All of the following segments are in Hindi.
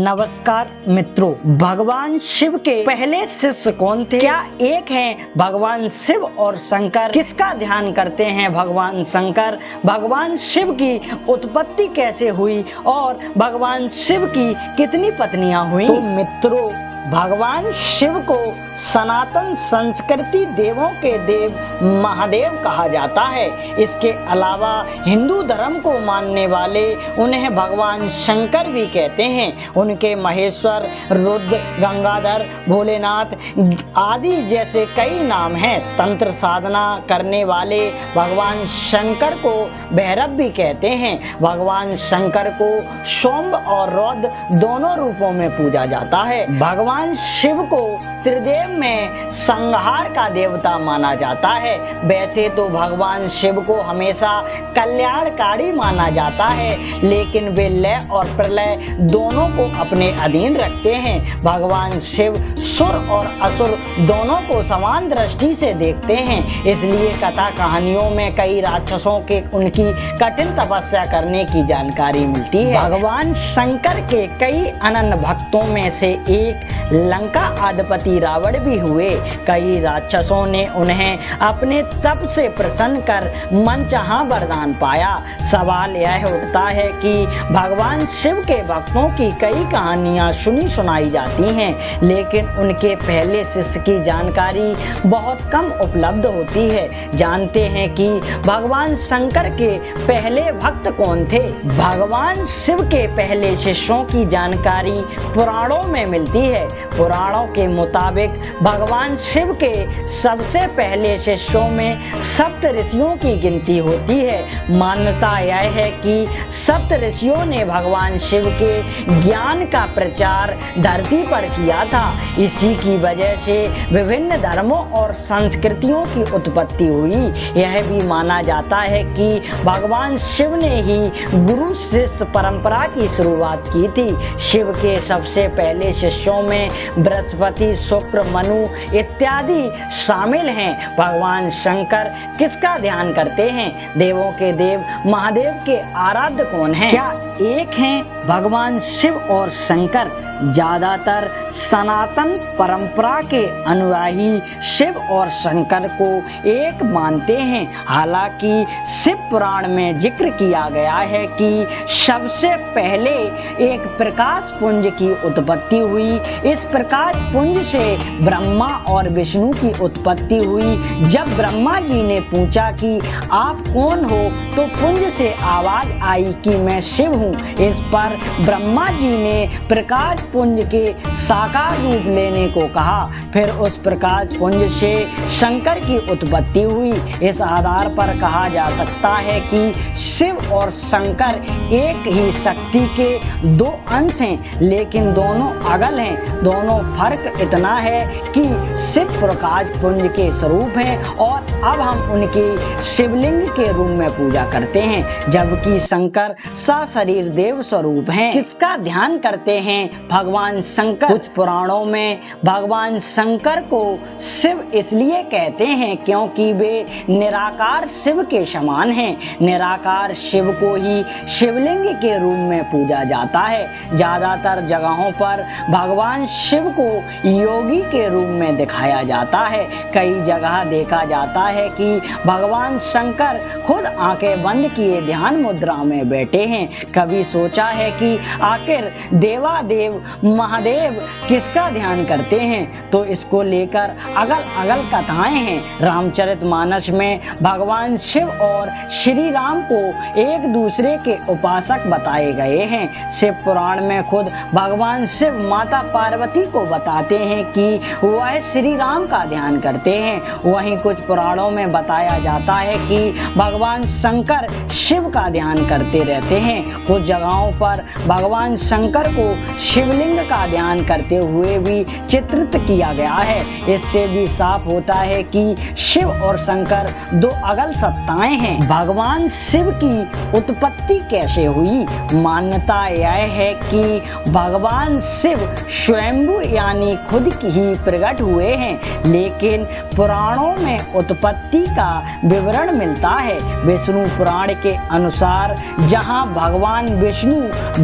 नमस्कार मित्रों, भगवान शिव के पहले शिष्य कौन थे? क्या एक हैं भगवान शिव और शंकर? किसका ध्यान करते हैं भगवान शंकर? भगवान शिव की उत्पत्ति कैसे हुई और भगवान शिव की कितनी पत्नियां हुई? तो मित्रों, भगवान शिव को सनातन संस्कृति देवों के देव महादेव कहा जाता है। इसके अलावा हिंदू धर्म को मानने वाले उन्हें भगवान शंकर भी कहते हैं। उनके महेश्वर, रुद्र, गंगाधर, भोलेनाथ आदि जैसे कई नाम हैं। तंत्र साधना करने वाले भगवान शंकर को भैरव भी कहते हैं। भगवान शंकर को सोम और रौद्र दोनों रूपों में पूजा जाता है। भगवान शिव को त्रिदेव में संहार का देवता माना जाता है। वैसे तो भगवान शिव को हमेशा कल्याणकारी माना जाता है, लेकिन वे लय और प्रलय दोनों को अपने अधीन रखते हैं। भगवान शिव सुर और असुर दोनों को समान दृष्टि से देखते हैं। इसलिए कथा कहानियों में कई राक्षसों के उनकी कठिन तपस्या करने की जानकारी मिलती है। भगवान शंकर के कई अनन्य भक्तों में से एक लंका अधिपति रावण भी हुए। कई राक्षसों ने उन्हें अपने तप से प्रसन्न कर मनचाहा वरदान पाया। सवाल यह उठता है कि भगवान शिव के भक्तों की कई कहानियां सुनी सुनाई जाती हैं, लेकिन उनके पहले शिष्य की जानकारी बहुत कम उपलब्ध होती है। जानते हैं कि भगवान शंकर के पहले भक्त कौन थे? भगवान शिव के पहले शिष्यों की जानकारी पुराणों में मिलती है। पुराणों के मुताबिक भगवान शिव के सबसे पहले शिष्यों में सप्त ऋषियों की गिनती होती है। मान्यता यह है कि सप्त ऋषियों ने भगवान शिव के ज्ञान का प्रचार धरती पर किया था। इसी की वजह से विभिन्न धर्मों और संस्कृतियों की उत्पत्ति हुई। यह भी माना जाता है कि भगवान शिव ने ही गुरु शिष्य परंपरा की शुरुआत की थी। शिव के सबसे पहले शिष्यों में बृहस्पति, शुक्र, मनु इत्यादि शामिल हैं। भगवान शंकर किसका ध्यान करते हैं? देवों के देव महादेव के आराध्य कौन हैं? क्या एक हैं भगवान शिव और शंकर? ज्यादातर सनातन परंपरा के अनुयायी शिव और शंकर को एक मानते हैं। हालांकि शिव पुराण में जिक्र किया गया है कि सबसे पहले एक प्रकाश पुंज की उत्पत्ति हुई। इस प्रकाश पुंज से ब्रह्मा और विष्णु की उत्पत्ति हुई। जब ब्रह्मा जी ने पूछा कि आप कौन हो, तो पुंज से आवाज आई कि मैं शिव हूँ। इस पर ब्रह्मा जी ने प्रकाश पुंज के साकार रूप लेने को कहा। फिर उस प्रकाश पुंज से शंकर की उत्पत्ति हुई। इस आधार पर कहा जा सकता है कि शिव और शंकर एक ही शक्ति के दो अंश हैं, लेकिन दोनों अगल हैं। दोनों फर्क इतना है कि शिव प्रकाश पुंज के स्वरूप हैं और अब हम उनकी शिवलिंग के रूप में पूजा करते हैं, जबकि शंकर सशरीर देव स्वरूप हैं। किसका ध्यान करते हैं भगवान शंकर? कुछ पुराणों में भगवान शंकर को शिव इसलिए कहते हैं क्योंकि वे निराकार शिव के समान हैं। निराकार शिव को ही शिवलिंग के रूप में पूजा जाता है। ज्यादातर जगहों पर भगवान शिव को योगी के रूप में दिखाया जाता है। कई जगह देखा जाता है कि भगवान शंकर खुद आंखें बंद किए ध्यान मुद्रा में बैठे हैं। कभी सोचा है कि आखिर देवादेव महादेव किसका ध्यान करते हैं? तो इसको लेकर अगल अगल कथाएं हैं। रामचरितमानस में भगवान शिव और श्री राम को एक दूसरे के उपासक बताए गए हैं। शिव पुराण में खुद भगवान शिव माता पार्वती को बताते हैं कि वह श्री राम का ध्यान करते हैं। वहीं कुछ पुराणों में बताया जाता है कि भगवान शंकर शिव का ध्यान करते रहते हैं। कुछ जगहों पर भगवान शंकर को शिवलिंग का ध्यान करते हुए भी चित्रित किया गया है। इससे भी साफ होता है कि शिव और शंकर दो अगल सत्ताएं हैं। भगवान शिव की उत्पत्ति कैसे हुई? मान्यता यह है कि भगवान शिव स्वयं शंभु यानी खुद ही प्रकट हुए हैं। लेकिन पुराणों में उत्पत्ति का विवरण मिलता है। विष्णु पुराण के अनुसार जहां भगवान विष्णु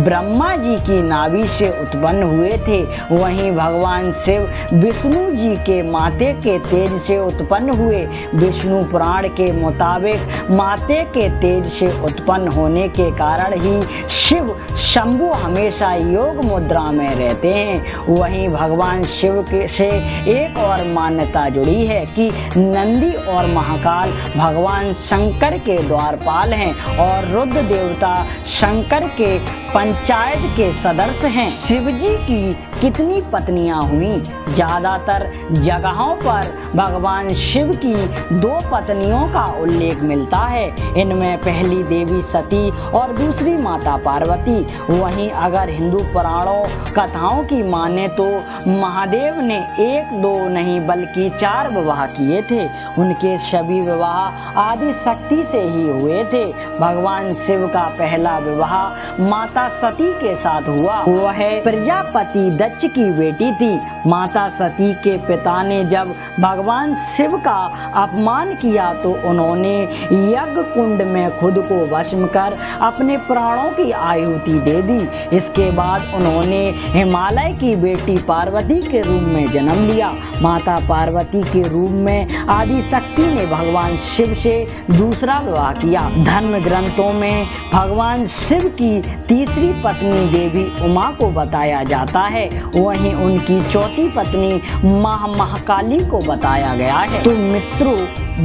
ब्रह्मा जी की नाभि से उत्पन्न हुए थे, वहीं भगवान शिव विष्णु जी के माथे के तेज से उत्पन्न हुए। विष्णु पुराण के मुताबिक माथे के तेज से उत्पन्न होने के कारण ही शिव शंभु हमेशा योग मुद्रा में रहते हैं। वहीं भगवान शिव से एक और मान्यता जुड़ी है कि नंदी और महाकाल भगवान शंकर के द्वारपाल हैं और रुद्र देवता शंकर के पंचायत के सदस्य हैं। शिव जी की कितनी पत्नियां हुई? ज्यादातर जगहों पर भगवान शिव की 2 पत्नियों का उल्लेख मिलता है। इनमें पहली देवी सती और दूसरी माता पार्वती। वहीं अगर हिंदू पुराणों कथाओं की माने तो महादेव ने 1-2 नहीं बल्कि 4 विवाह किए थे। उनके सभी विवाह आदि शक्ति से ही हुए थे। भगवान शिव का पहला विवाह माता सती के साथ हुआ। वह प्रजापति दक्ष की बेटी थी। माता सती के पिता ने जब भगवान शिव का अपमान किया तो उन्होंने यज्ञ कुंड में खुद को भस्म कर अपने प्राणों की आहुति दे दी। इसके बाद उन्होंने हिमालय की बेटी पार्वती के रूप में जन्म लिया। माता पार्वती के रूप में आदि शक्ति ने भगवान शिव से दूसरा विवाह किया। धर्म ग्रंथों में भगवान शिव की तीसरी पत्नी देवी उमा को बताया जाता है। वहीं उनकी चौथी पत्नी महाकाली को बताया गया है। तो मित्रों,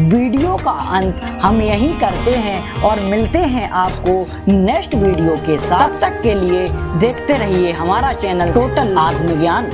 वीडियो का अंत हम यहीं करते हैं और मिलते हैं आपको नेक्स्ट वीडियो के साथ। तब तक के लिए देखते रहिए हमारा चैनल टोटल आत्मज्ञान।